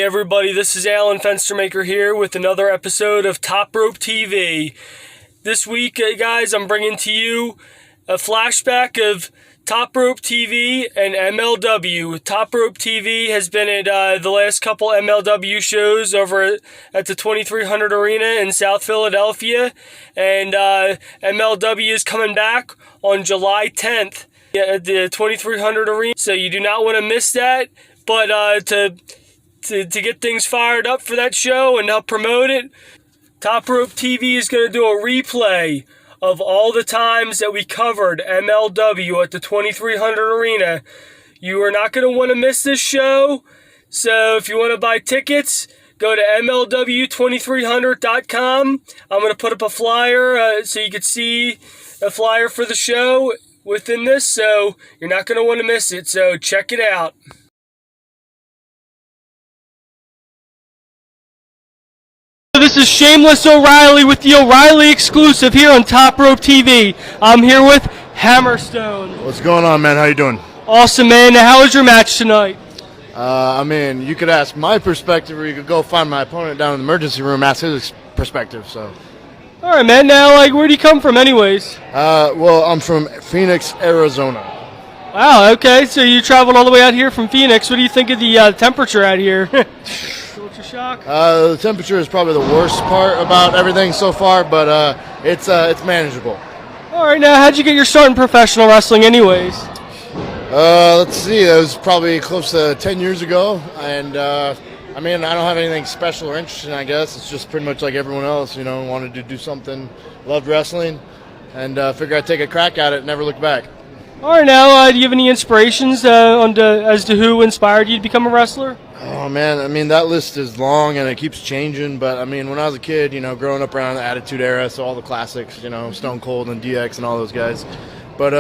everybody, this is Alan Fenstermaker here with another episode of Top Rope TV. This week, guys, I'm bringing to you a flashback of Top Rope TV and MLW. Top Rope TV has been at the last couple MLW shows over at the 2300 Arena in South Philadelphia, and MLW is coming back on July 10th at the 2300 Arena, so you do not want to miss that. But to get things fired up for that show and help promote it, Top Rope TV is going to do a replay of all the times that we covered MLW at the 2300 Arena. You are not going to want to miss this show, so if you want to buy tickets, go to MLW2300.com. I'm going to put up a flyer so you can see a flyer for the show within this, so you're not going to want to miss it, so check it out. This is Shameless O'Reilly with the O'Reilly exclusive here on Top Rope TV. I'm here with Hammerstone. What's going on, man? How you doing? Awesome, man. Now, how was your match tonight? I mean, you could ask my perspective, or you could go find my opponent down in the emergency room, ask his perspective. So, all right, man. Now, where do you come from, anyways? Well, I'm from Phoenix, Arizona. Wow. Okay. So you traveled all the way out here from Phoenix. What do you think of the temperature out here? Culture shock. The temperature is probably the worst part about everything so far, but it's manageable. All right. Now, how'd you get your start in professional wrestling, anyways? Let's see. That was probably close to 10 years ago, and I mean, I don't have anything special or interesting. I guess it's just pretty much like everyone else. You know, wanted to do something, loved wrestling, and figured I'd take a crack at it and never look back. All right. Now, do you have any inspirations as to who inspired you to become a wrestler? Oh, man, I mean, that list is long and it keeps changing, but, I mean, when I was a kid, you know, growing up around the Attitude Era, so all the classics, you know, Stone Cold and DX and all those guys. But,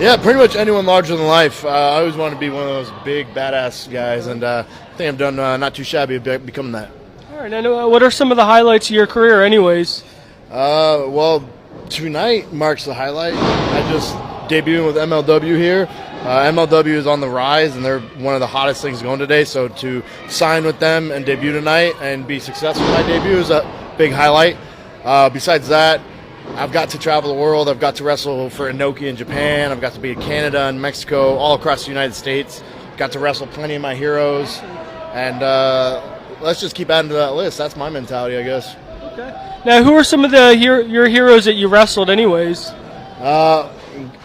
yeah, pretty much anyone larger than life. I always wanted to be one of those big, badass guys, and I think I've done not too shabby becoming that. All right, and what are some of the highlights of your career, anyways? Well, tonight marks the highlight. I just debuted with MLW here. MLW is on the rise, and they're one of the hottest things going today. So to sign with them and debut tonight and be successful in my debut is a big highlight. Besides that, I've got to travel the world. I've got to wrestle for Inoki in Japan. I've got to be in Canada and Mexico, all across the United States. Got to wrestle plenty of my heroes. And let's just keep adding to that list. That's my mentality, I guess. Okay. Now, who are some of your heroes that you wrestled anyways?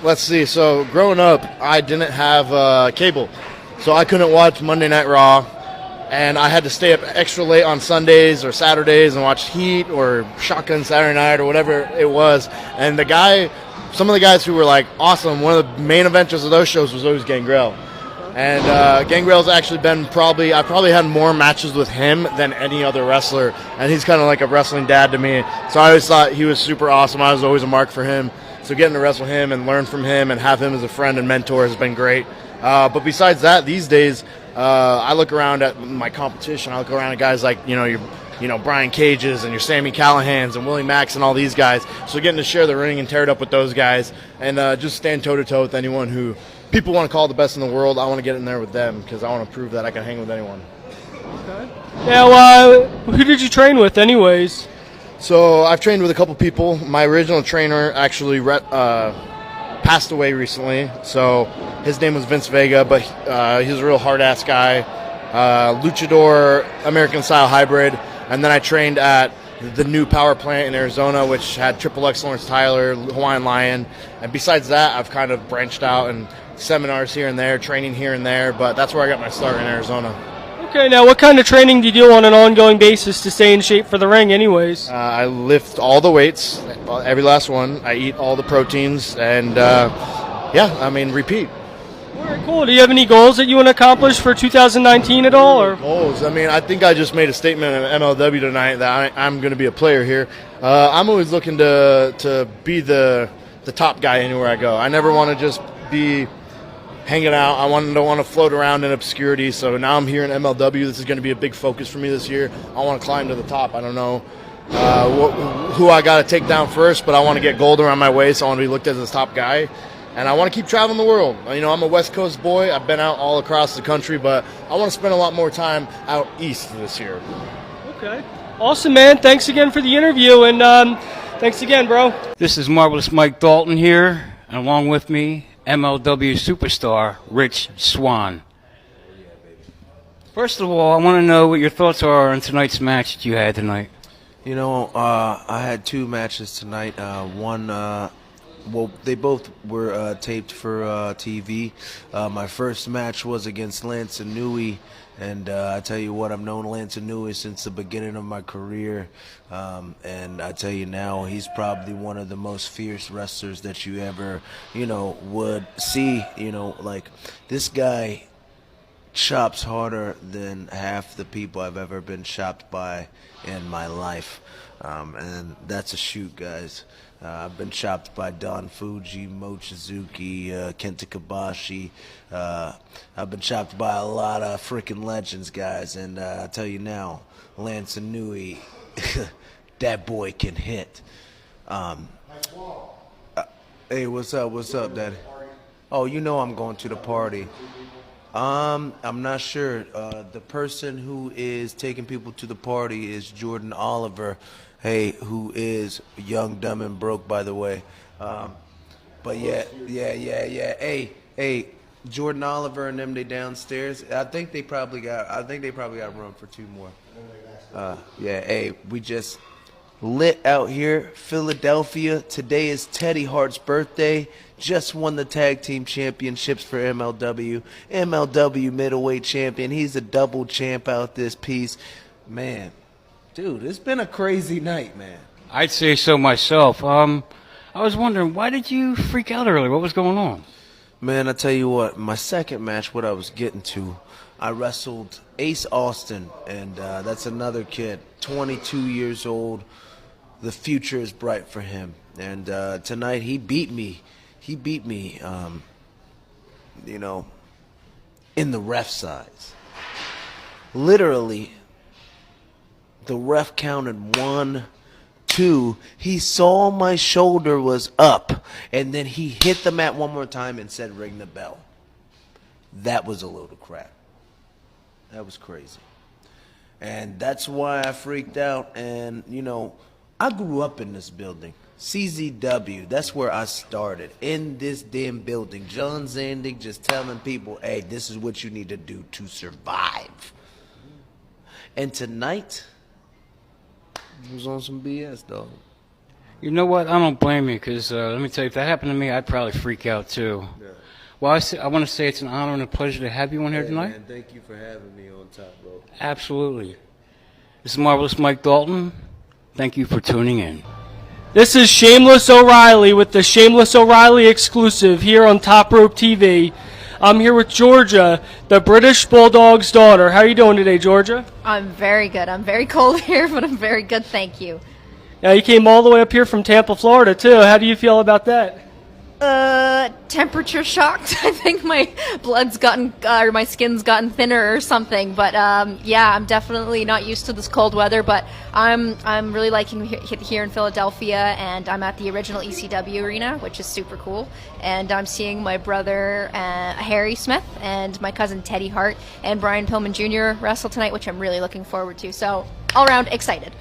Let's see. So growing up, I didn't have cable, so I couldn't watch Monday Night Raw, and I had to stay up extra late on Sundays or Saturdays and watch Heat or Shotgun Saturday Night or whatever it was. And some of the guys who were like awesome, one of the main eventers of those shows was always Gangrel. And Gangrel's actually been I probably had more matches with him than any other wrestler, and he's kind of like a wrestling dad to me. So I always thought he was super awesome. I was always a mark for him. So getting to wrestle him and learn from him and have him as a friend and mentor has been great. But besides that, these days, I look around at my competition. I look around at guys like, your Brian Cages and your Sammy Callahans and Willie Max and all these guys. So getting to share the ring and tear it up with those guys and just stand toe-to-toe with anyone who people want to call the best in the world. I want to get in there with them because I want to prove that I can hang with anyone. Okay. Now, who did you train with anyways? So I've trained with a couple people. My original trainer actually passed away recently. So his name was Vince Vega, but he's a real hard-ass guy. Luchador, American-style hybrid. And then I trained at the new power plant in Arizona, which had Triple X Lawrence Tyler, Hawaiian Lion. And besides that, I've kind of branched out and seminars here and there, training here and there. But that's where I got my start in Arizona. Okay, now what kind of training do you do on an ongoing basis to stay in shape for the ring anyways? I lift all the weights, every last one. I eat all the proteins, and repeat. All right, cool. Do you have any goals that you want to accomplish for 2019 at all? Or? Goals? I mean, I think I just made a statement in MLW tonight that I'm going to be a player here. I'm always looking to be the top guy anywhere I go. I never want to just be hanging out. I don't want to float around in obscurity. So now I'm here in MLW. This is going to be a big focus for me this year. I want to climb to the top. I don't know who I got to take down first, but I want to get gold around my waist. I want to be looked at as the top guy. And I want to keep traveling the world. You know, I'm a West Coast boy. I've been out all across the country, but I want to spend a lot more time out east this year. Okay. Awesome, man. Thanks again for the interview, and thanks again, bro. This is Marvelous Mike Dalton here, and along with me, MLW superstar Rich Swann. First of all, I want to know what your thoughts are on tonight's match that you had tonight. You know, I had 2 matches tonight. One, well, they both were taped for TV. My first match was against Lance Inouye, and I tell you what, I've known Lance Inouye since the beginning of my career, and I tell you now, he's probably one of the most fierce wrestlers that you ever, you know, would see. You know, like, this guy chops harder than half the people I've ever been chopped by in my life, and that's a shoot, guys. I've been chopped by Don Fuji, Mochizuki, Kenta Kobashi. I've been chopped by a lot of freaking legends, guys, and I tell you now, Lance Inouye, that boy can hit. Hey, what's up? What's up, Daddy? Oh, you know I'm going to the party. I'm not sure. The person who is taking people to the party is Jordan Oliver, hey, who is young, dumb, and broke, by the way. But yeah. Hey, Jordan Oliver and them, they downstairs. I think they probably got room for 2 more. Yeah. Hey, we just lit out here, Philadelphia. Today is Teddy Hart's birthday. Just won the tag team championships for MLW. MLW middleweight champion. He's a double champ out this piece. Man, dude, it's been a crazy night, man. I'd say so myself. I was wondering, why did you freak out earlier? What was going on? Man, I tell you what, my second match, what I was getting to, I wrestled Ace Austin, and that's another kid, 22 years old. The future is bright for him. And tonight he beat me. He beat me, you know, in the ref size. Literally, the ref counted 1, 2. He saw my shoulder was up, and then he hit the mat one more time and said, "Ring the bell." That was a load of crap. That was crazy. And that's why I freaked out. And, you know, I grew up in this building. CZW, that's where I started, in this damn building. John Zandig just telling people, hey, this is what you need to do to survive. And tonight, it was on some BS, dog. You know what? I don't blame you, because let me tell you, if that happened to me, I'd probably freak out too. Yeah. Well, I want to say it's an honor and a pleasure to have you on here tonight. Man, thank you for having me on Top Rope. Absolutely. This is Marvelous Mike Dalton. Thank you for tuning in. This is Shameless O'Reilly with the Shameless O'Reilly exclusive here on Top Rope TV. I'm here with Georgia, the British Bulldog's daughter. How are you doing today, Georgia? I'm very good. I'm very cold here, but I'm very good, thank you. Now, you came all the way up here from Tampa, Florida, too. How do you feel about that? Temperature shocked. I think my blood's gotten, or my skin's gotten thinner or something. But yeah, I'm definitely not used to this cold weather. But I'm really liking it here in Philadelphia, and I'm at the original ECW arena, which is super cool. And I'm seeing my brother Harry Smith and my cousin Teddy Hart and Brian Pillman Jr. wrestle tonight, which I'm really looking forward to. So all around excited.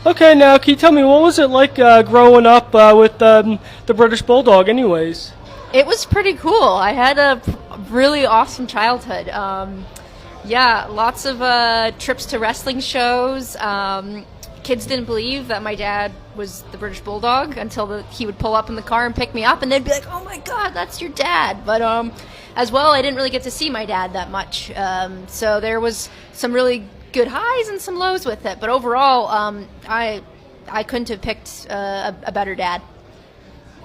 Okay, now can you tell me, what was it like growing up with the British Bulldog anyways? It was pretty cool. I had a really awesome childhood. Yeah, lots of trips to wrestling shows. Kids didn't believe that my dad was the British Bulldog until he would pull up in the car and pick me up, and they'd be like, "Oh my God, that's your dad!" But as well, I didn't really get to see my dad that much. So there was some really good highs and some lows with it. But overall, I couldn't have picked a better dad.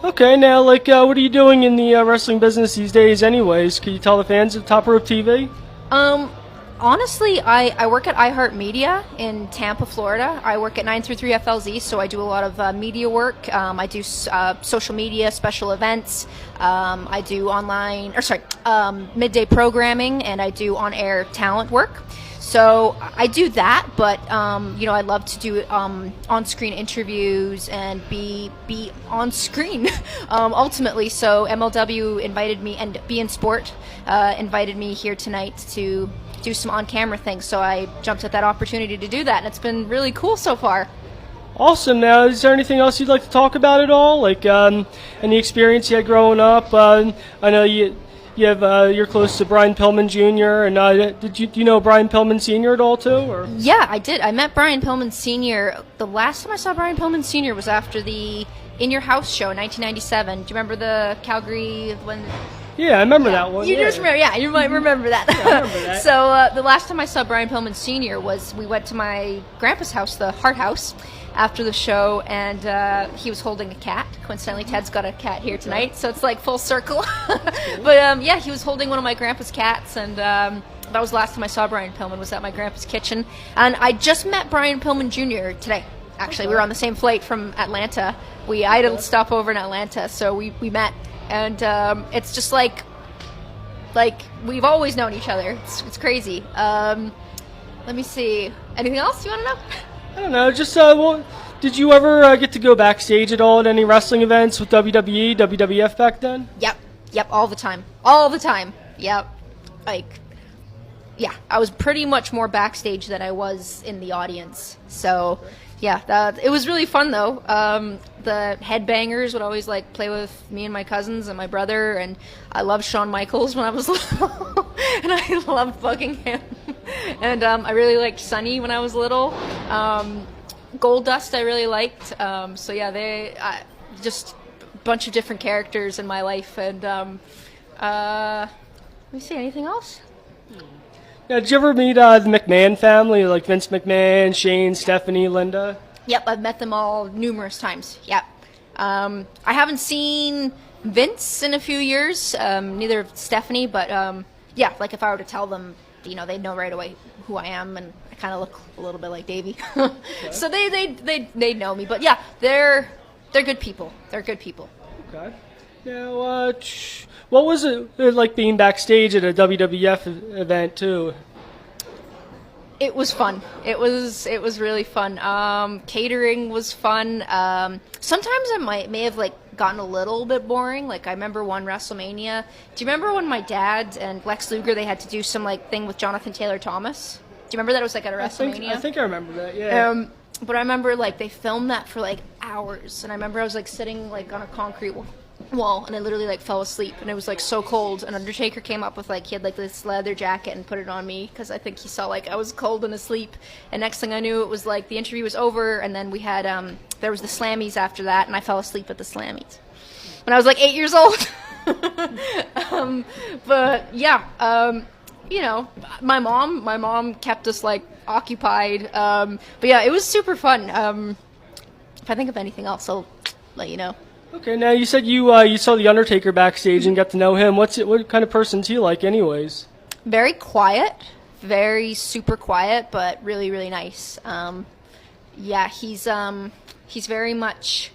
Okay, now, like, what are you doing in the wrestling business these days anyways? Can you tell the fans of Top Rope TV? Honestly, I work at iHeartMedia in Tampa, Florida. I work at 933 FLZ, so I do a lot of media work. I do social media, special events. I do midday programming, and I do on-air talent work. So I do that, but I love to do on-screen interviews and be on screen ultimately. So MLW invited me, and Be in Sport invited me here tonight to do some on-camera things. So I jumped at that opportunity to do that, and it's been really cool so far. Awesome. Now, is there anything else you'd like to talk about at all? Like any experience you had growing up? I know you're close to Brian Pillman Jr. And do you know Brian Pillman Sr. at all too? Or? Yeah, I did. I met Brian Pillman Sr. The last time I saw Brian Pillman Sr. was after the In Your House show in 1997. Do you remember the Calgary when? Yeah, I remember that one. You just remember, yeah, you might remember that. Yeah, I remember that. So the last time I saw Brian Pillman Sr. was we went to my grandpa's house, the Hart House, after the show, and he was holding a cat. Coincidentally, Ted's got a cat here tonight, so it's like full circle. But yeah, he was holding one of my grandpa's cats, and that was the last time I saw Brian Pillman, was at my grandpa's kitchen. And I just met Brian Pillman Jr. today. Actually, we were on the same flight from Atlanta. I had a stop over in Atlanta, so we met. And it's just like we've always known each other. It's crazy. Let me see. Anything else you want to know? I don't know. Just did you ever get to go backstage at all at any wrestling events with WWE, WWF back then? Yep. All the time. Yep. Yeah. I was pretty much more backstage than I was in the audience. So. Yeah, it was really fun though. The headbangers would always play with me and my cousins and my brother, and I loved Shawn Michaels when I was little, and I loved bugging him. And I really liked Sunny when I was little. Goldust I really liked. So yeah, just a bunch of different characters in my life. And let me see, anything else? Yeah, did you ever meet the McMahon family, like Vince McMahon, Shane, Stephanie, Linda? Yep, I've met them all numerous times. Yep. I haven't seen Vince in a few years, neither Stephanie, but yeah, if I were to tell them, they'd know right away who I am, and I kind of look a little bit like Davey. Okay. So they know me, but yeah, they're good people. They're good people. Okay. Now, what was it like being backstage at a WWF event too? It was fun. It was really fun. Catering was fun. Sometimes it may have gotten a little bit boring. I remember one WrestleMania. Do you remember when my dad and Lex Luger, they had to do some thing with Jonathan Taylor Thomas? Do you remember that? It was at a WrestleMania. I think I remember that. Yeah. But I remember they filmed that for hours, and I remember I was sitting on a concrete wall, and I literally fell asleep, and it was so cold, and Undertaker came up with he had this leather jacket and put it on me because I think he saw I was cold and asleep. And next thing I knew, it was the interview was over, and then we had there was the Slammies after that, and I fell asleep at the Slammies when I was 8 years old. But yeah, my mom kept us occupied. But yeah, it was super fun. If I think of anything else, I'll let you know. Okay, now you said you saw the Undertaker backstage and got to know him. What kind of person is he like, anyways? Very quiet, very super quiet, but really really nice. Yeah, he's very much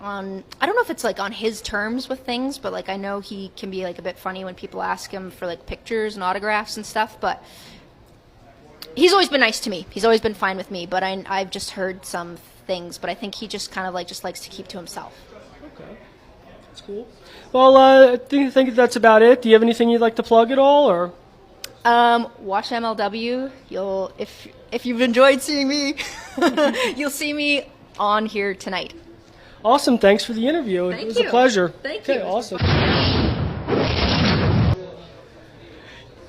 on. I don't know if it's on his terms with things, but I know he can be a bit funny when people ask him for pictures and autographs and stuff. But he's always been nice to me. He's always been fine with me. But I've just heard some things. But I think he just kind of just likes to keep to himself. Okay, that's cool. Well, I think that's about it. Do you have anything you'd like to plug at all, or? Watch MLW. If you've enjoyed seeing me, you'll see me on here tonight. Awesome. Thanks for the interview. Thank it was you. a pleasure. Thank you. Okay, awesome.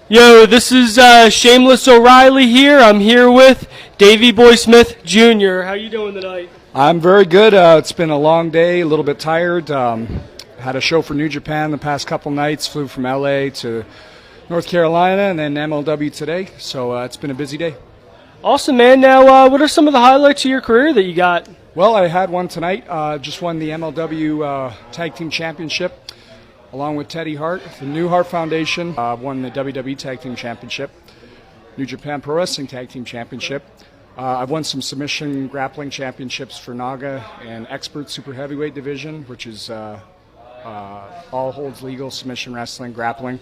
Yo, this is Shameless O'Reilly here. I'm here with Davey Boy Smith Jr. How you doing tonight? I'm very good. It's been a long day, a little bit tired. Had a show for New Japan the past couple nights, flew from LA to North Carolina, and then MLW today. So it's been a busy day. Awesome, man. Now, what are some of the highlights of your career that you got? Well, I had one tonight. Just won the MLW Tag Team Championship along with Teddy Hart. The New Hart Foundation won the WWE Tag Team Championship, New Japan Pro Wrestling Tag Team Championship. I've won some submission grappling championships for Naga and Expert Super Heavyweight Division, which is all holds legal submission wrestling, grappling.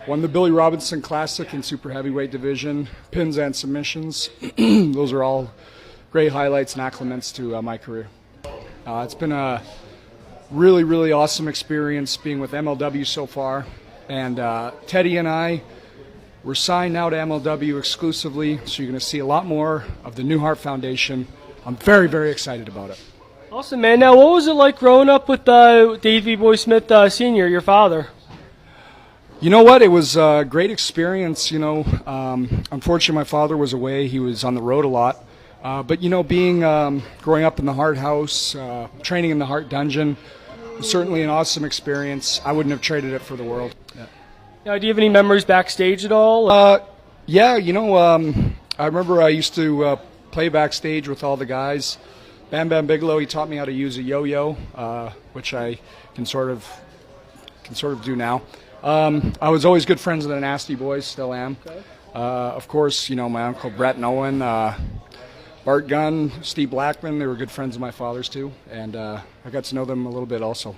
Won the Billy Robinson Classic in super heavyweight division, pins and submissions. Those are all great highlights and accliments to my career. It's been a really, really awesome experience being with MLW so far. And Teddy and I, we're signed now to MLW exclusively, so you're going to see a lot more of the New Heart Foundation. I'm very, very excited about it. Awesome, man. Now, what was it like growing up with Davey Boy Smith Sr., your father? You know what? It was a great experience. Unfortunately, my father was away. He was on the road a lot. But growing up in the Heart House, training in the Heart Dungeon, was certainly an awesome experience. I wouldn't have traded it for the world. Yeah. Now, do you have any memories backstage at all? I remember I used to play backstage with all the guys. Bam Bam Bigelow, he taught me how to use a yo-yo, which I can sort of do now. I was always good friends with the Nasty Boys, still am. Okay. Of course, my uncle Brett and Owen, Bart Gunn, Steve Blackman, they were good friends of my father's too, and I got to know them a little bit also.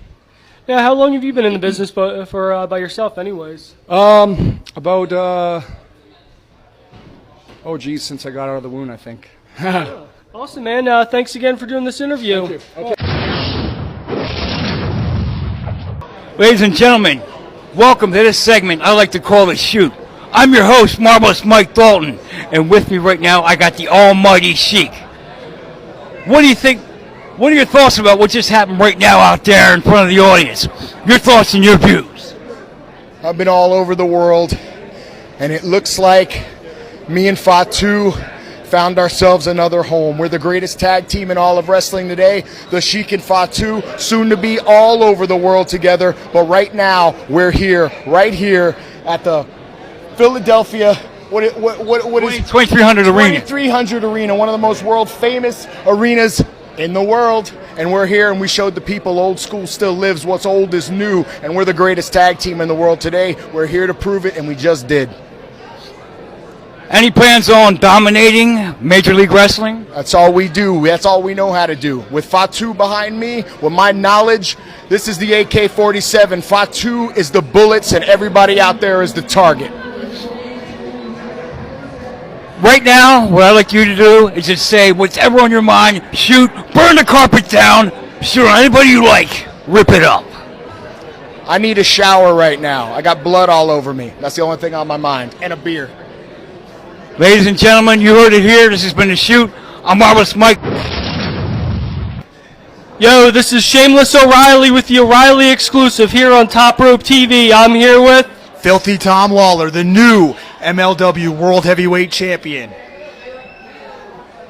Yeah, how long have you been in the business for by yourself anyways? Since I got out of the wound, I think. Yeah. Awesome, man. Thanks again for doing this interview. Thank you. Okay. Ladies and gentlemen, welcome to this segment I like to call The Shoot. I'm your host, Marvelous Mike Dalton, and with me right now I got the almighty Sheik. What do you think? What are your thoughts about what just happened right now out there in front of the audience? Your thoughts and your views. I've been all over the world, and it looks like me and Fatu found ourselves another home. We're the greatest tag team in all of wrestling today. The Sheik and Fatu, soon to be all over the world together. But right now, we're here, right here at the Philadelphia, what is 2300 Arena. 2300 Arena, one of the most world famous arenas in the world. And we're here, and we showed the people old school still lives. What's old is new, and we're the greatest tag team in the world today. We're here to prove it, and we just did. Any plans on dominating Major League Wrestling? That's all we do. That's all we know how to do. With Fatu behind me, with my knowledge, this is the AK-47. Fatu is the bullets, and everybody out there is the target. Right now, what I'd like you to do is just say whatever on your mind, shoot, burn the carpet down, shoot on anybody you like, rip it up. I need a shower right now. I got blood all over me. That's the only thing on my mind. And a beer. Ladies and gentlemen, you heard it here. This has been The Shoot. I'm Marvelous Mike. Yo, this is Shameless O'Reilly with the O'Reilly exclusive here on Top Rope TV. I'm here with Filthy Tom Lawler, the new MLW World Heavyweight Champion.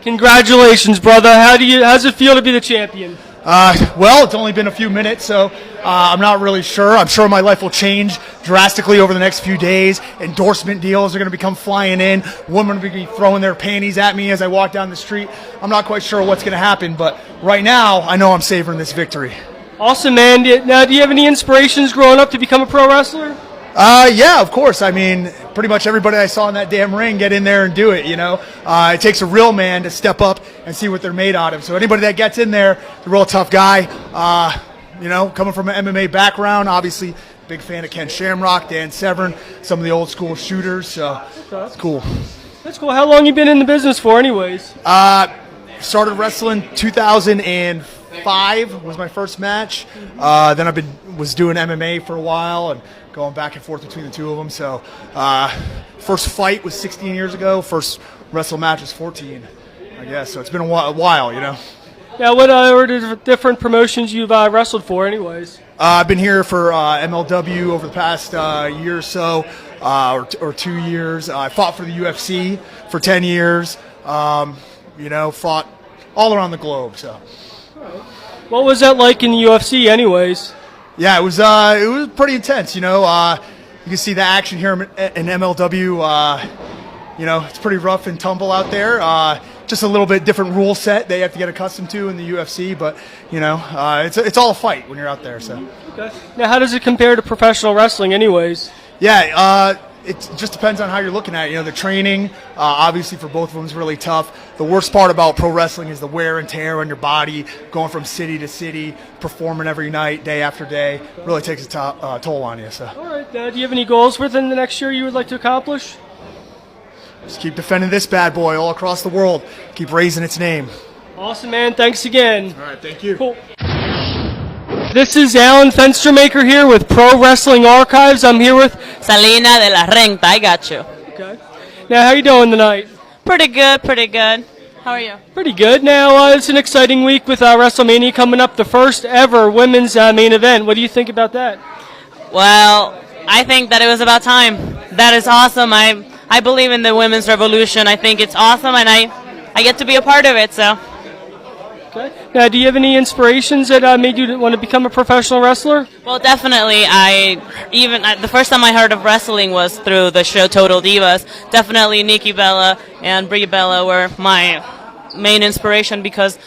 Congratulations, brother. How's it feel to be the champion? Well, it's only been a few minutes, so I'm not really sure. I'm sure my life will change drastically over the next few days. Endorsement deals are going to become flying in. Women are going to be throwing their panties at me as I walk down the street. I'm not quite sure what's going to happen, but right now, I know I'm savoring this victory. Awesome, man. Now, do you have any inspirations growing up to become a pro wrestler? Yeah, of course. I mean, pretty much everybody I saw in that damn ring get in there and do it, It takes a real man to step up and see what they're made out of. So anybody that gets in there, a real tough guy, coming from an MMA background, obviously big fan of Ken Shamrock, Dan Severn, some of the old school shooters. So that's cool. That's cool. How long you been in the business for anyways? Started wrestling 2005 was my first match. Then was doing MMA for a while and going back and forth between the two of them. So first fight was 16 years ago. First wrestle match was 14, I guess. So it's been a while, Yeah, what are the different promotions you've wrestled for anyways? I've been here for MLW over the past year or so, or 2 years. I fought for the UFC for 10 years. Fought all around the globe. So, what was that like in the UFC anyways? Yeah, it was pretty intense. You can see the action here in MLW. It's pretty rough and tumble out there. Just a little bit different rule set they have to get accustomed to in the UFC, but it's all a fight when you're out there. So. Okay. Now, how does it compare to professional wrestling, anyways? Yeah, it just depends on how you're looking at it. The training, obviously, for both of them is really tough. The worst part about pro wrestling is the wear and tear on your body, going from city to city, performing every night, day after day. Really takes a toll on you. So. All right. Do you have any goals within the next year you would like to accomplish? Just keep defending this bad boy all across the world. Keep raising its name. Awesome, man. Thanks again. All right, thank you. Cool. This is Alan Fenstermaker here with Pro Wrestling Archives. I'm here with Salina de la Renta. I got you. Okay. Now, how you doing tonight? Pretty good, pretty good. How are you? Pretty good. Now, it's an exciting week with WrestleMania coming up, the first ever women's main event. What do you think about that? Well, I think that it was about time. That is awesome. I believe in the women's revolution. I think it's awesome, and I get to be a part of it, so. Okay. Now, do you have any inspirations that made you want to become a professional wrestler? Well, definitely. The first time I heard of wrestling was through the show Total Divas. Definitely Nikki Bella and Brie Bella were my main inspiration because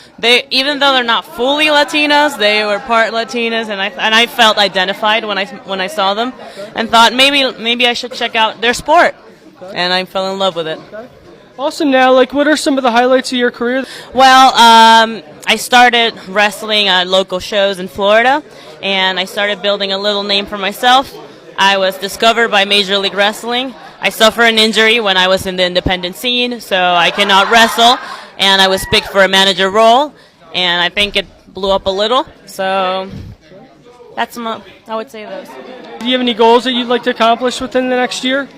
even though they're not fully Latinas, they were part Latinas, and I felt identified when I saw them, and thought maybe I should check out their sport, and I fell in love with it. Okay. Awesome. Now, what are some of the highlights of your career? Well, I started wrestling at local shows in Florida, and I started building a little name for myself. I was discovered by Major League Wrestling. I suffered an injury when I was in the independent scene, so I cannot wrestle, and I was picked for a manager role, and I think it blew up a little, so that's I would say those. Do you have any goals that you'd like to accomplish within the next year?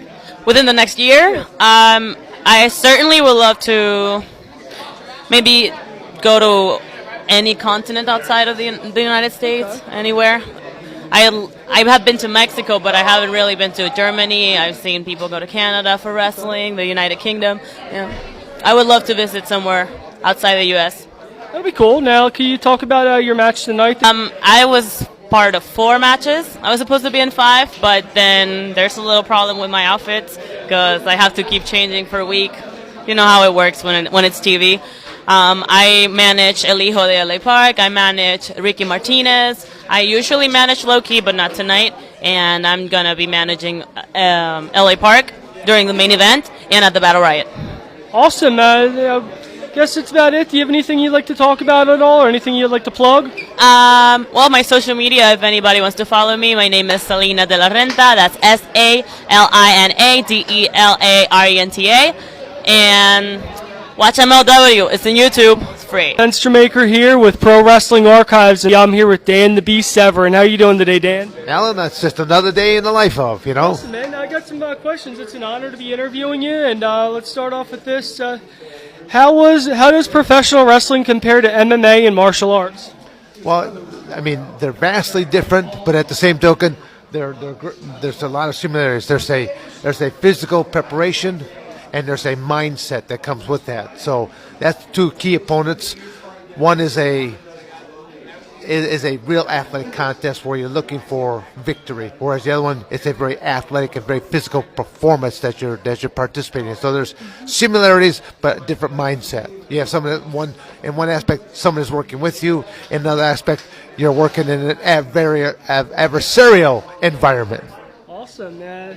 Within the next year? I certainly would love to maybe go to any continent outside of the United States, anywhere. I have been to Mexico, but I haven't really been to Germany. I've seen people go to Canada for wrestling, the United Kingdom. Yeah. I would love to visit somewhere outside the U.S. That'd be cool. Now, can you talk about your match tonight? I was part of 4 matches. I was supposed to be in 5, but then there's a little problem with my outfits because I have to keep changing for a week. You know how it works when it's TV. I manage El Hijo de LA Park. I manage Ricky Martinez. I usually manage Loki, but not tonight. And I'm going to be managing LA Park during the main event and at the Battle Riot. Awesome. Guess that's about it. Do you have anything you'd like to talk about at all, or anything you'd like to plug? Well, my social media, if anybody wants to follow me, my name is Salina de la Renta. That's SALINADELARENTA. And watch MLW. It's on YouTube. It's free. Fenstermaker here with Pro Wrestling Archives, and I'm here with Dan the Beast Severin. How are you doing today, Dan? Alan, that's just another day in the life of, you know. Awesome, man. I got some questions. It's an honor to be interviewing you, and let's start off with this. How does professional wrestling compare to MMA and martial arts? Well, I mean, they're vastly different, but at the same token, there's a lot of similarities. There's a physical preparation, and there's a mindset that comes with that. So that's 2 key opponents. One is a real athletic contest where you're looking for victory, whereas the other one is a very athletic and very physical performance that you're participating in. So there's similarities, but a different mindset. You have someone in one aspect, someone is working with you. In another aspect, you're working in a very adversarial environment. Awesome. Now,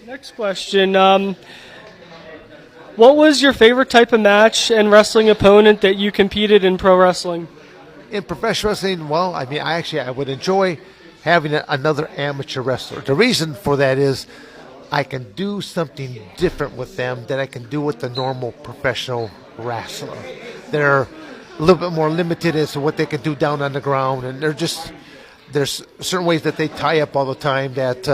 next question. What was your favorite type of match and wrestling opponent that you competed in pro wrestling? In professional wrestling, well, I mean, I would enjoy having another amateur wrestler. The reason for that is I can do something different with them than I can do with the normal professional wrestler. They're a little bit more limited as to what they can do down on the ground, and there's certain ways that they tie up all the time that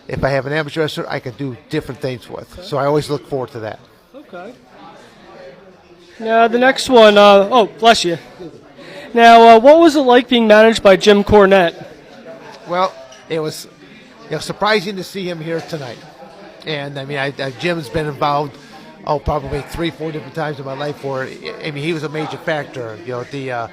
if I have an amateur wrestler, I can do different things with. Okay. So I always look forward to that. Okay. Now, the next one, oh, bless you. Now, what was it like being managed by Jim Cornette? Well, it was surprising to see him here tonight. And, I mean, Jim's been involved, probably 3-4 different times in my life where, I mean, he was a major factor. You know,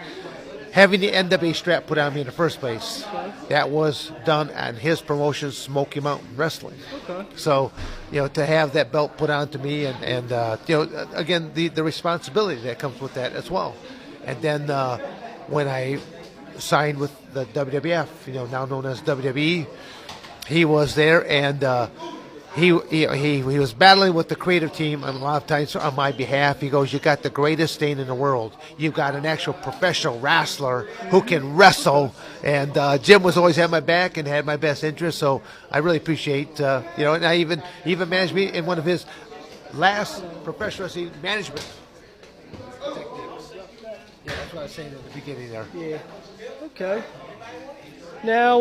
having the NWA strap put on me in the first place, that was done on his promotion, Smoky Mountain Wrestling. Okay. So, you know, to have that belt put on to me and you know, again, the responsibility that comes with that as well. And then when I signed with the WWF, you know, now known as WWE, he was there, and he was battling with the creative team a lot of times on my behalf. He goes, "You got the greatest thing in the world. You've got an actual professional wrestler who can wrestle." And Jim was always had my back and had my best interest. So I really appreciate and I even managed me in one of his last professional wrestling management techniques. Yeah, that's what I was saying at the beginning there. Yeah. Okay. Now,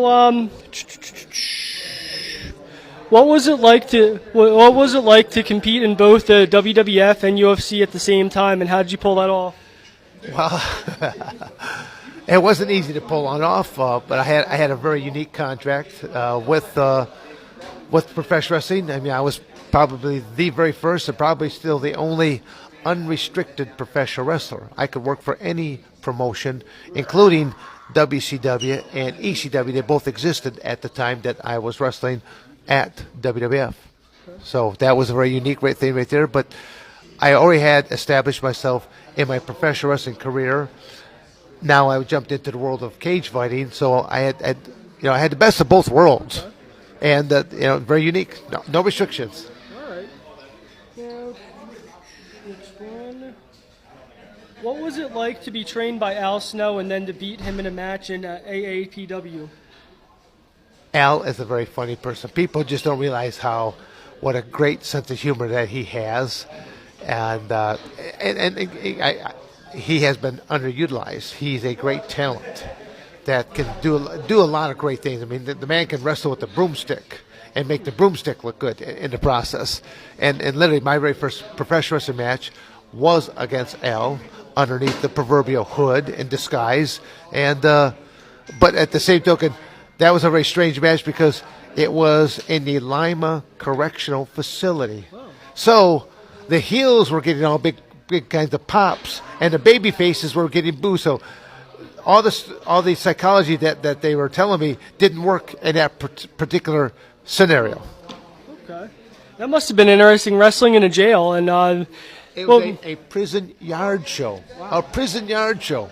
what was it like to compete in both the WWF and UFC at the same time, and how did you pull that off? Well, it wasn't easy to pull on off, but I had a very unique contract with professional wrestling. I mean, I was probably the very first and probably still the only unrestricted professional wrestler. I could work for any promotion, including WCW and ECW. They both existed at the time that I was wrestling at WWF. So that was a very unique thing right there. But I already had established myself in my professional wrestling career. Now I jumped into the world of cage fighting, so I had the best of both worlds, and very unique. No restrictions. All right. Now, next one. What was it like to be trained by Al Snow and then to beat him in a match in AAPW? Al is a very funny person. People just don't realize what a great sense of humor that he has, and he has been underutilized. He's a great talent that can do a lot of great things. I mean, the man can wrestle with the broomstick and make the broomstick look good in the process. And literally, my very first professional wrestling match was against Al underneath the proverbial hood in disguise. And but at the same token, that was a very strange match because it was in the Lima Correctional Facility. So the heels were getting all big kinds of pops, and the baby faces were getting booed. So all the psychology that they were telling me didn't work in that particular scenario. Okay, that must have been interesting, wrestling in a jail. And it was a prison yard show. Wow. A prison yard show,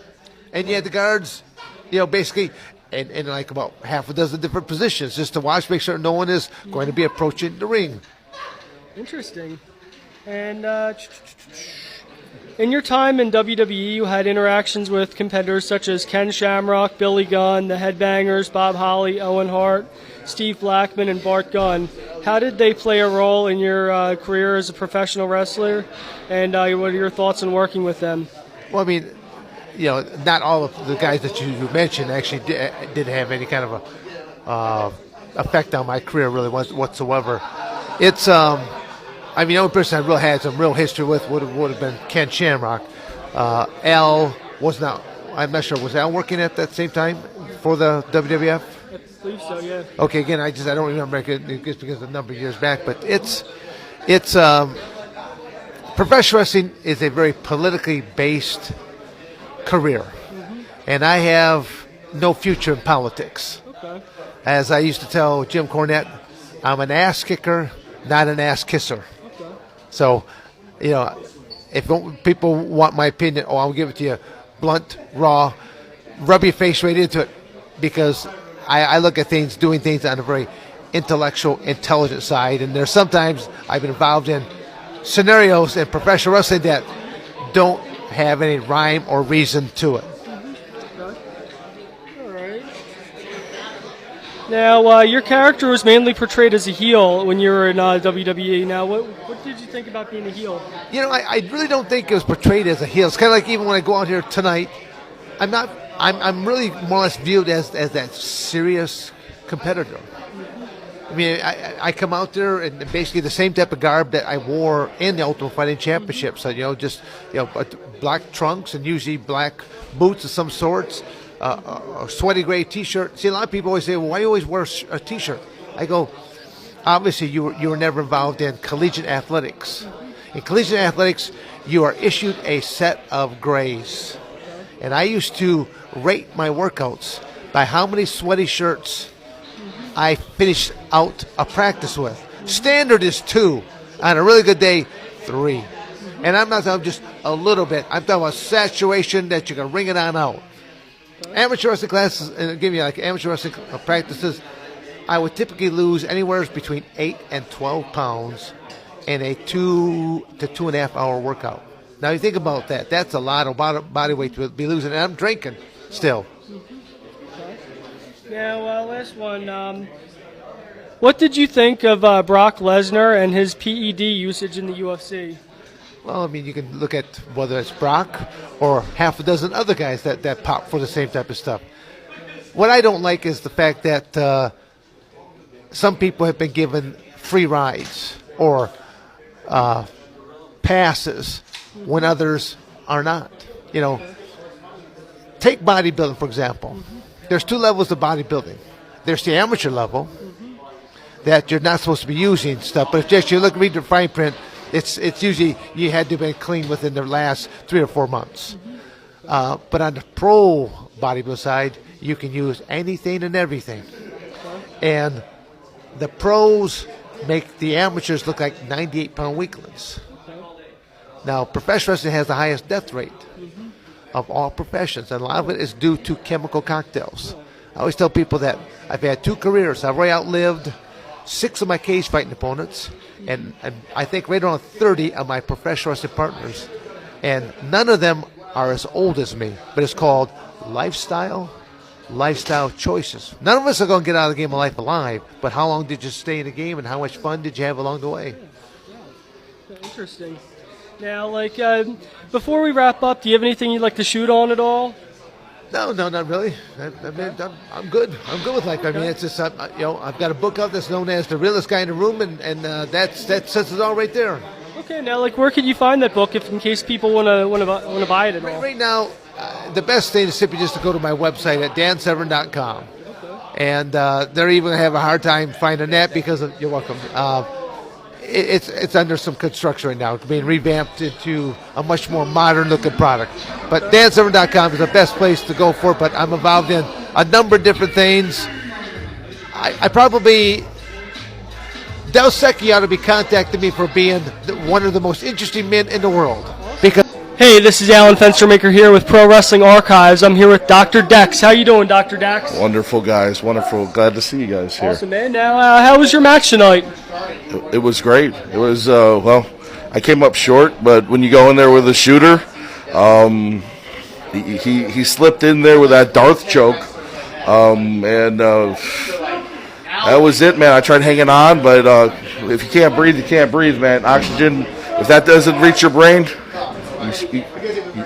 and you had the guards, basically in like about half a dozen different positions just to watch, make sure no one is going to be approaching the ring. Interesting. And in your time in WWE, you had interactions with competitors such as Ken Shamrock, Billy Gunn, the Headbangers, Bob Holly, Owen Hart, Steve Blackman, and Bart Gunn. How did they play a role in your career as a professional wrestler? And what are your thoughts on working with them? Well, I mean, not all of the guys that you mentioned actually did have any kind of a effect on my career really whatsoever. It's the only person I really had some real history with would have been Ken Shamrock. Al was not. I'm not sure. Was Al working at that same time for the WWF? I believe so. Yeah. Okay. Again, I don't remember just because of a number of years back. But it's professional wrestling is a very politically based career, and I have no future in politics. Okay. As I used to tell Jim Cornette, I'm an ass kicker, not an ass kisser. So, if people want my opinion, I'll give it to you blunt, raw, rub your face right into it, because I look at doing things on a very intellectual, intelligent side, and there's sometimes I've been involved in scenarios in professional wrestling that don't have any rhyme or reason to it. All right. Now, your character was mainly portrayed as a heel when you were in WWE. Now, what did you think about being a heel? I really don't think it was portrayed as a heel. It's kind of like even when I go out here tonight, I'm really more or less viewed as that serious competitor. I mean, I come out there in basically the same type of garb that I wore in the Ultimate Fighting Championship. So, black trunks and usually black boots of some sorts, a sweaty gray T-shirt. See, a lot of people always say, well, why do you always wear a T-shirt? I go, obviously, you were never involved in collegiate athletics. In collegiate athletics, you are issued a set of grays. And I used to rate my workouts by how many sweaty shirts I finished out a practice with. Standard is 2. On a really good day, 3. And I'm not talking just a little bit. I'm talking about saturation that you can wring it on out. Amateur wrestling classes, and give me like amateur wrestling practices, I would typically lose anywhere between 8 and 12 pounds in a 2 to 2.5 hour workout. Now you think about that. That's a lot of body weight to be losing. And I'm drinking still. Now, last one. What did you think of Brock Lesnar and his PED usage in the UFC? Well, I mean, you can look at whether it's Brock or half a dozen other guys that pop for the same type of stuff. What I don't like is the fact that some people have been given free rides or passes when others are not. You know, take bodybuilding, for example. There's 2 levels of bodybuilding. There's the amateur level that you're not supposed to be using stuff, but if just you read the fine print, it's usually you had to be clean within the last 3 or 4 months. But on the pro bodybuilding side, you can use anything and everything. And the pros make the amateurs look like 98-pound weaklings. Now, professional wrestling has the highest death rate of all professions, and a lot of it is due to chemical cocktails. I always tell people that I've had 2 careers. I've already outlived 6 of my cage fighting opponents, and I think right around 30 of my professional wrestling partners. And none of them are as old as me, but it's called lifestyle choices. None of us are going to get out of the game of life alive, but how long did you stay in the game and how much fun did you have along the way? Interesting. Now, before we wrap up, do you have anything you'd like to shoot on at all? No, not really. I'm good. I'm good with life. I mean, it's just I've got a book out that's known as The Realest Guy in the Room, and that says it all right there. Okay, now where can you find that book in case people want to buy it at all? Right now, the best thing is simply just to go to my website at dansevern.com, and they're even going to have a hard time finding that because you're welcome. It's under some construction right now. It's being revamped into a much more modern-looking product. But dansevern.com is the best place to go for it, but I'm involved in a number of different things. I probably... Del Secchi ought to be contacting me for being one of the most interesting men in the world. Because Hey, this is Alan Fenstermaker here with Pro Wrestling Archives. I'm here with Dr. Dex. How you doing, Dr. Dex? Wonderful, guys. Wonderful. Glad to see you guys here. Awesome, man. Now, how was your match tonight? It was great. It was, I came up short, but when you go in there with a shooter, he slipped in there with that Darth choke, and that was it, man. I tried hanging on, but if you can't breathe, you can't breathe, man. Oxygen, if that doesn't reach your brain,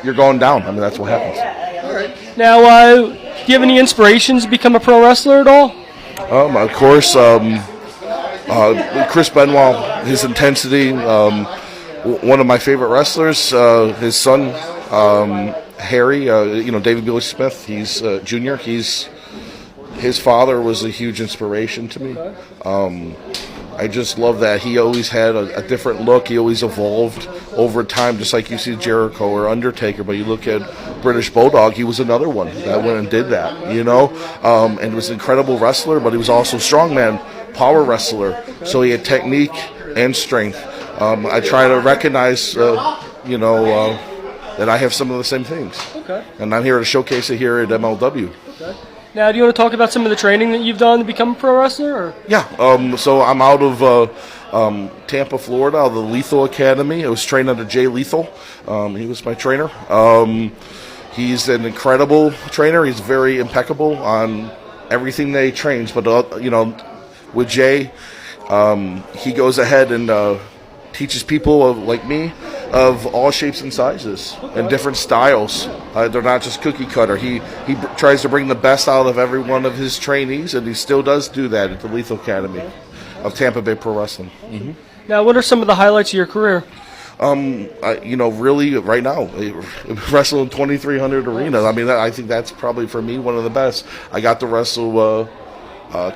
you're going down. I mean, that's what happens. All right. Now, do you have any inspirations to become a pro wrestler at all? Of course, Chris Benoit, his intensity. One of my favorite wrestlers, his son, Harry. David Billy Smith. He's junior. His father was a huge inspiration to me. I just love that he always had a different look. He always evolved over time, just like you see Jericho or Undertaker. But you look at British Bulldog, he was another one that went and did that, and was an incredible wrestler, but he was also strongman, power wrestler. So he had technique and strength. I try to recognize, that I have some of the same things. Okay. And I'm here to showcase it here at MLW. Okay. Now, do you want to talk about some of the training that you've done to become a pro wrestler? Or? Yeah, so I'm out of Tampa, Florida, out of the Lethal Academy. I was trained under Jay Lethal. He was my trainer. He's an incredible trainer. He's very impeccable on everything that he trains. But, with Jay, he goes ahead and teaches people like me of all shapes and sizes and different styles. They're not just cookie cutter. He tries to bring the best out of every one of his trainees, and he still does do that at the Lethal Academy of Tampa Bay Pro Wrestling. Mm-hmm. Now, what are some of the highlights of your career? Really, right now, wrestling 2,300 arenas. I mean, I think that's probably for me one of the best. I got to wrestle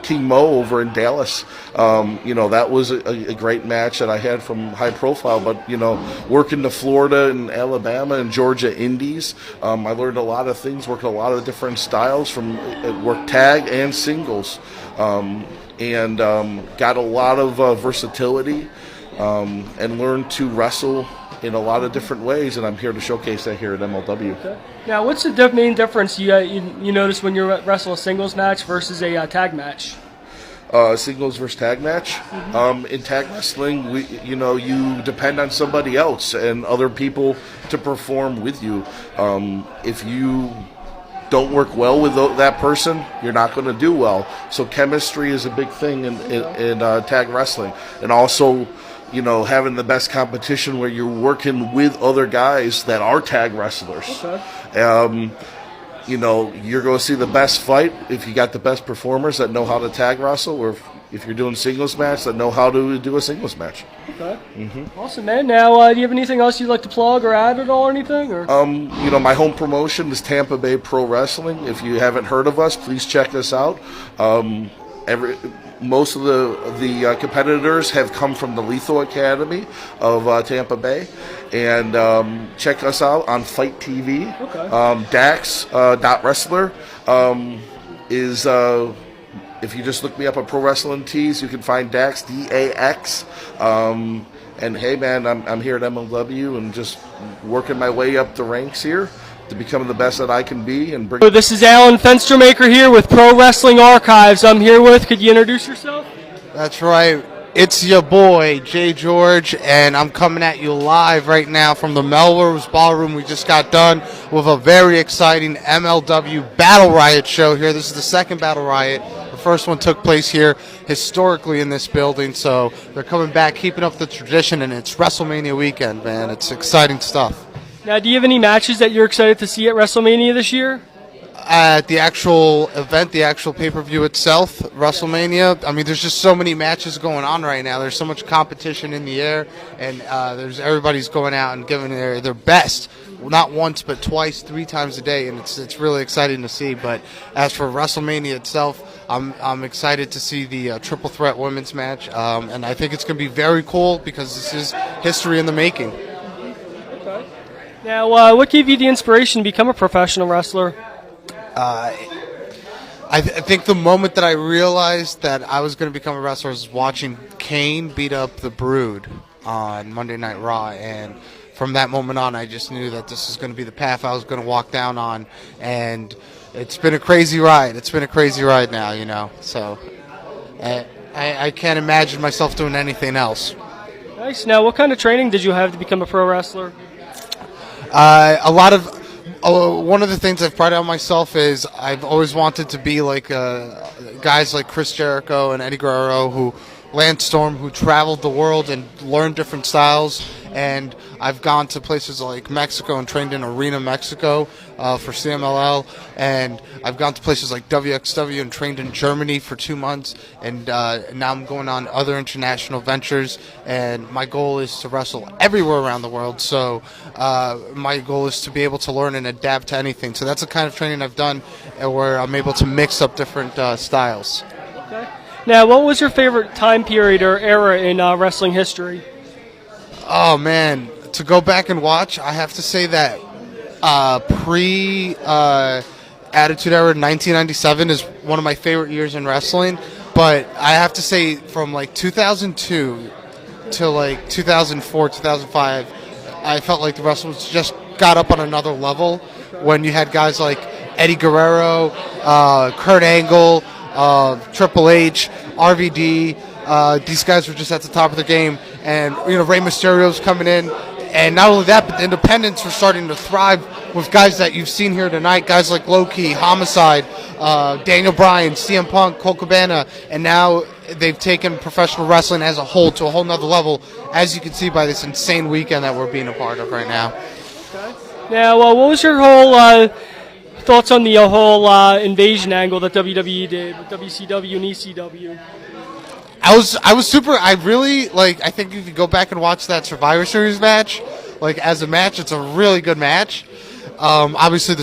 King Mo over in Dallas. That was a great match that I had from high profile, but working to Florida and Alabama and Georgia indies, I learned a lot of things, working a lot of different styles from work tag and singles, and got a lot of versatility, and learned to wrestle in a lot of different ways, and I'm here to showcase that here at MLW. Okay. Now, what's the main difference you notice when you wrestle a singles match versus a tag match? singles versus tag match. In tag wrestling, you depend on somebody else and other people to perform with you. If you don't work well with that person, you're not going to do well. So chemistry is a big thing in tag wrestling, and also, having the best competition where you're working with other guys that are tag wrestlers. Okay. You're going to see the best fight if you got the best performers that know how to tag wrestle, or if you're doing singles match that know how to do a singles match. Okay. Awesome, man. Now, do you have anything else you'd like to plug or add at all or anything? Or? My home promotion is Tampa Bay Pro Wrestling. If you haven't heard of us, please check us out. Most of the competitors have come from the Lethal Academy of Tampa Bay, and check us out on Fight TV. Okay. Dax .wrestler is if you just look me up at Pro Wrestling Tees, you can find Dax DAX. And hey, man, I'm here at MLW and just working my way up the ranks here to become the best that I can be. And bring. So this is Alan Fenstermaker here with Pro Wrestling Archives. I'm here with, could you introduce yourself? That's right. It's your boy, Jay George, and I'm coming at you live right now from the Melrose Ballroom. We just got done with a very exciting MLW Battle Riot show here. This is the second Battle Riot. The first one took place here historically in this building, so they're coming back, keeping up the tradition, and it's WrestleMania weekend, man. It's exciting stuff. Now, do you have any matches that you're excited to see at WrestleMania this year? At the actual event, the actual pay-per-view itself, WrestleMania, I mean, there's just so many matches going on right now. There's so much competition in the air, and everybody's going out and giving their best, not once but twice, 3 times a day, and it's really exciting to see. But as for WrestleMania itself, I'm excited to see the triple threat women's match, and I think it's going to be very cool because this is history in the making. Okay. Now, what gave you the inspiration to become a professional wrestler? I think the moment that I realized that I was going to become a wrestler was watching Kane beat up the Brood on Monday Night Raw, and from that moment on, I just knew that this was going to be the path I was going to walk down on, and it's been a crazy ride. It's been a crazy ride now, so I can't imagine myself doing anything else. Nice. Now, what kind of training did you have to become a pro wrestler? One of the things I've prided on myself is I've always wanted to be like guys like Chris Jericho and Eddie Guerrero, Lance Storm, who traveled the world and learned different styles. And I've gone to places like Mexico and trained in Arena, Mexico for CMLL. And I've gone to places like WXW and trained in Germany for 2 months. And now I'm going on other international ventures. And my goal is to wrestle everywhere around the world. So my goal is to be able to learn and adapt to anything. So that's the kind of training I've done where I'm able to mix up different styles. Okay. Now, what was your favorite time period or era in wrestling history? Oh, man. To go back and watch, I have to say that pre-Attitude Era 1997 is one of my favorite years in wrestling. But I have to say from like 2002 to like 2004, 2005, I felt like the wrestling just got up on another level when you had guys like Eddie Guerrero, Kurt Angle, Triple H, RVD. These guys were just at the top of the game, and Rey Mysterio's coming in, and not only that, but the independents were starting to thrive with guys that you've seen here tonight, guys like Low-Key, Homicide, Daniel Bryan, CM Punk, Colt Cabana, and now they've taken professional wrestling as a whole to a whole nother level, as you can see by this insane weekend that we're being a part of right now. Okay. Now, what was your whole thoughts on the whole invasion angle that WWE did with WCW and ECW? I was super. I really I think if you go back and watch that Survivor Series match, as a match, it's a really good match. Obviously,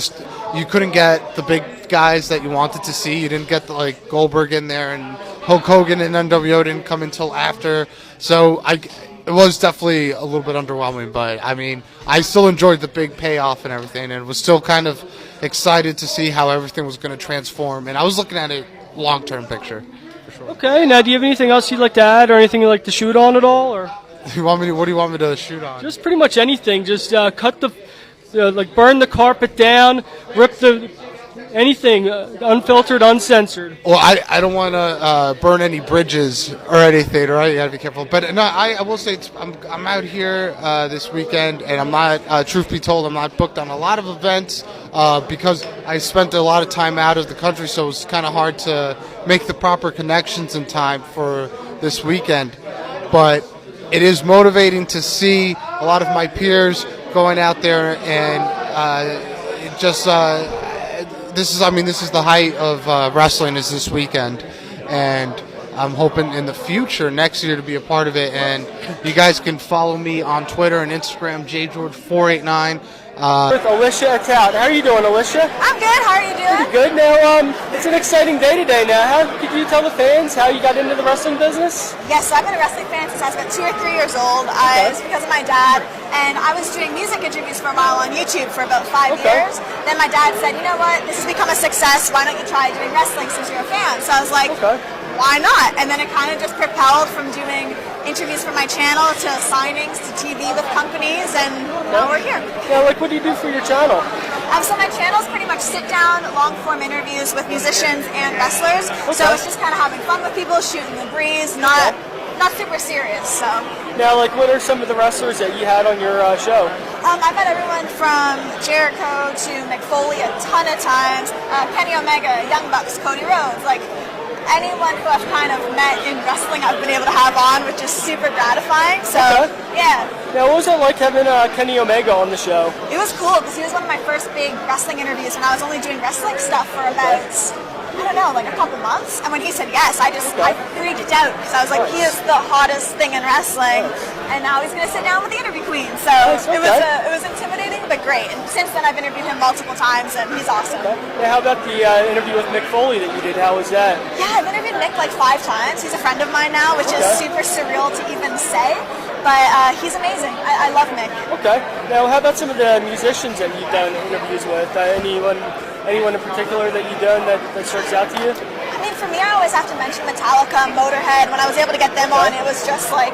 you couldn't get the big guys that you wanted to see. You didn't get Goldberg in there, and Hulk Hogan and NWO didn't come until after. So it was definitely a little bit underwhelming. But I mean, I still enjoyed the big payoff and everything, and was still kind of excited to see how everything was going to transform. And I was looking at a long-term picture. Sure. Okay, now do you have anything else you'd like to add or anything you'd like to shoot on at all? Or what do you want me to shoot on? Just pretty much anything. Just cut burn the carpet down, rip anything, unfiltered, uncensored. Well, I don't want to burn any bridges or anything, right? You gotta be careful. But no, I will say I'm out here this weekend, and I'm not. Truth be told, I'm not booked on a lot of events because I spent a lot of time out of the country, so it was kind of hard to make the proper connections in time for this weekend. But it is motivating to see a lot of my peers going out there, and it just. This is the height of wrestling is this weekend, and I'm hoping in the future next year to be a part of it. And you guys can follow me on Twitter and Instagram, jgeorge489. With Alicia Atout. How are you doing, Alicia? I'm good. How are you doing? Pretty good. Now, it's an exciting day today. Now, how could you tell the fans how you got into the wrestling business? Yes, so I've been a wrestling fan since I was about 2 or 3 years old. It was because of my dad, and I was doing music interviews for a while on YouTube for about 5 years. Then my dad said, you know what, this has become a success. Why don't you try doing wrestling since you're a fan? So I was like, why not? And then it kind of just propelled from doing interviews for my channel to signings to TV with companies, and now we're here. Yeah, like what do you do for your channel? So my channel is pretty much sit-down, long-form interviews with musicians and wrestlers. So it's just kind of having fun with people, shooting the breeze, not super serious. So now, like, what are some of the wrestlers that you had on your show? I've had everyone from Jericho to Mick Foley a ton of times, Kenny Omega, Young Bucks, Cody Rhodes, like anyone who I've kind of met in wrestling I've been able to have on, which is super gratifying. So yeah. Now, what was it like having Kenny Omega on the show? It was cool because he was one of my first big wrestling interviews when I was only doing wrestling stuff for about, I don't know, like a couple months. And when he said yes, I freaked out because I was like, he is the hottest thing in wrestling, and now he's going to sit down with the interview queen. So it was intimidating, but great. And since then, I've interviewed him multiple times, and he's awesome. Now, how about the interview with Mick Foley that you did? How was that? Yeah, I've interviewed Mick like 5 times. He's a friend of mine now, which is super surreal to even say. But he's amazing. I love Mick. Okay. Now, how about some of the musicians that you've done interviews with? Anyone in particular that you've done that starts out to you? I mean, for me, I always have to mention Metallica, Motorhead. When I was able to get them on, it was just like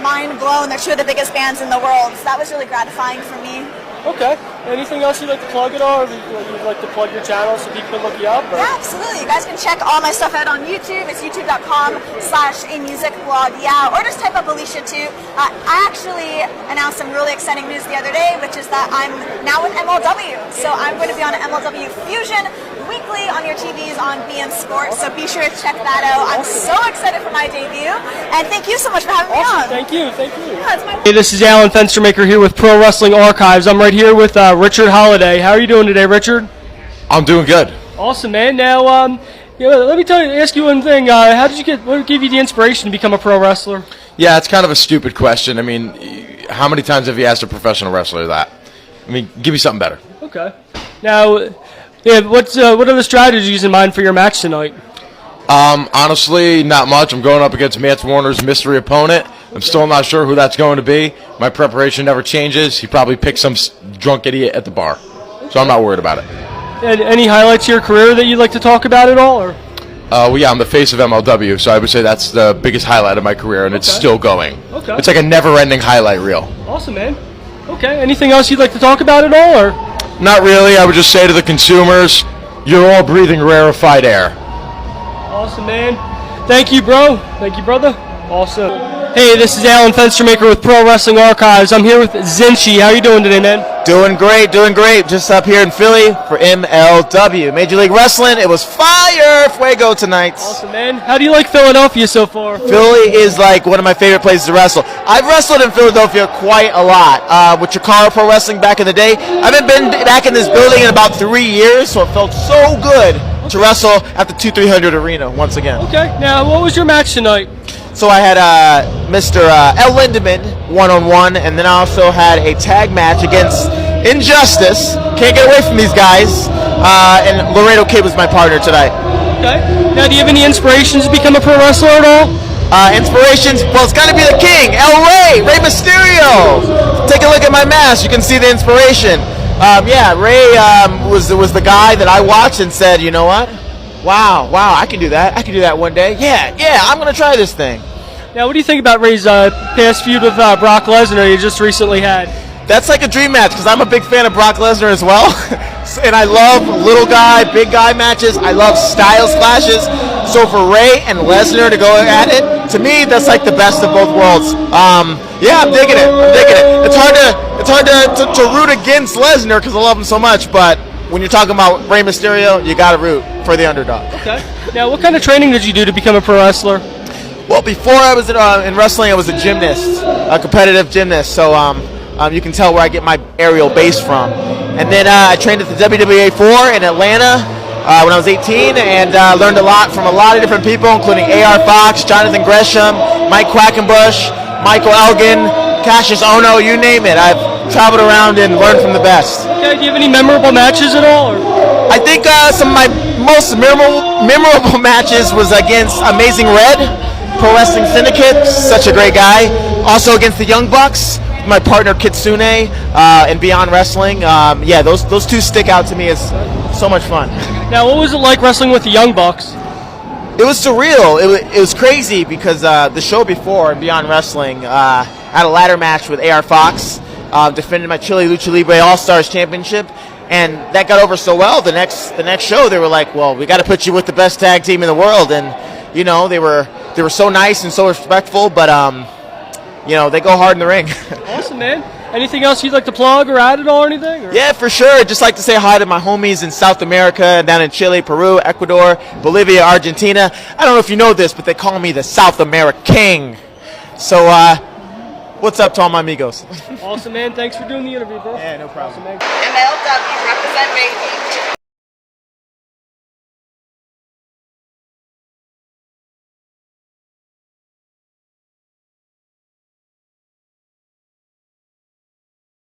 mind blown. They're 2 of the biggest bands in the world. So that was really gratifying for me. Okay. Anything else you'd like to plug at all? Or you'd like to plug your channel so people can look you up? Or? Yeah, absolutely. You guys can check all my stuff out on YouTube. It's youtube.com/amusicblog. Yeah, or just type up Alicia too. I actually announced some really exciting news the other day, which is that I'm now with MLW. So I'm going to be on MLW Fusion weekly on your TVs on BN Sports. So be sure to check that out. I'm so excited for my debut. And thank you so much for having me on. Thank you. Thank you. Yeah, hey, this is Alan Fenstermaker here with Pro Wrestling Archives. I'm right here with Richard Holiday. How are you doing today, Richard? I'm doing good. Awesome, man. Now, let me ask you one thing. What gave you the inspiration to become a pro wrestler? Yeah, it's kind of a stupid question. I mean, how many times have you asked a professional wrestler that? I mean, give me something better. Okay. Now, what are the strategies in mind for your match tonight? Honestly, not much. I'm going up against Mance Warner's mystery opponent. I'm still not sure who that's going to be. My preparation never changes. He probably picked some drunk idiot at the bar. So I'm not worried about it. And any highlights of your career that you'd like to talk about at all? Or? Well, yeah, I'm the face of MLW, so I would say that's the biggest highlight of my career, and it's still going. Okay. It's like a never-ending highlight reel. Awesome, man. Okay. Anything else you'd like to talk about at all? Or? Not really. I would just say to the consumers, you're all breathing rarefied air. Awesome, man. Thank you, bro. Thank you, brother. Awesome. Hey, this is Alan Fenstermaker with Pro Wrestling Archives. I'm here with Zinchi. How are you doing today, man? Doing great. Just up here in Philly for MLW. Major League Wrestling. It was fire. Fuego tonight. Awesome, man. How do you like Philadelphia so far? Philly is like one of my favorite places to wrestle. I've wrestled in Philadelphia quite a lot. With Chikara Pro Wrestling back in the day. I haven't been back in this building in about 3 years, so it felt so good to wrestle at the 2300 Arena once again. Okay. Now, what was your match tonight? So I had Mr. L. Lindemann one-on-one, and then I also had a tag match against Injustice. Can't get away from these guys. And Laredo Kid was my partner tonight. Okay. Now, do you have any inspirations to become a pro wrestler at all? Inspirations? Well, it's got to be the King, Rey Mysterio. Take a look at my mask. You can see the inspiration. Rey was the guy that I watched and said, you know what? Wow, I can do that. I can do that one day. Yeah, I'm going to try this thing. Now, what do you think about Rey's past feud with Brock Lesnar you just recently had? That's like a dream match because I'm a big fan of Brock Lesnar as well. And I love little guy, big guy matches. I love styles clashes. So for Ray and Lesnar to go at it, to me, that's like the best of both worlds. Yeah, I'm digging it. It's hard to root against Lesnar because I love him so much, but when you're talking about Rey Mysterio, you got to root for the underdog. Okay. Now, what kind of training did you do to become a pro wrestler? Well, before I was in wrestling, I was a gymnast, a competitive gymnast. So you can tell where I get my aerial base from. And then I trained at the WWA 4 in Atlanta when I was 18, and learned a lot from a lot of different people, including A.R. Fox, Jonathan Gresham, Mike Quackenbush, Michael Elgin, Cassius Ono, you name it. I've traveled around and learned from the best. Okay, do you have any memorable matches at all? I think some of my most memorable matches was against Amazing Red, Pro Wrestling Syndicate, such a great guy. Also against the Young Bucks, my partner Kitsune, and Beyond Wrestling. Yeah, those two stick out to me as so much fun. Now, what was it like wrestling with the Young Bucks? It was surreal. It was crazy because the show before, Beyond Wrestling, had a ladder match with A.R. Fox, defended my Chile Lucha Libre All-Stars Championship, and that got over so well. The next show, they were like, well, we got to put you with the best tag team in the world. And, you know, they were so nice and so respectful, but, you know, they go hard in the ring. Awesome, man. Anything else you'd like to plug or add at all or anything? Or? Yeah, for sure. I'd just like to say hi to my homies in South America, down in Chile, Peru, Ecuador, Bolivia, Argentina. I don't know if you know this, but they call me the South American King. So, what's up to all my amigos? Awesome, man. Thanks for doing the interview, bro. Yeah, no problem. Awesome, man. MLW, represent baby.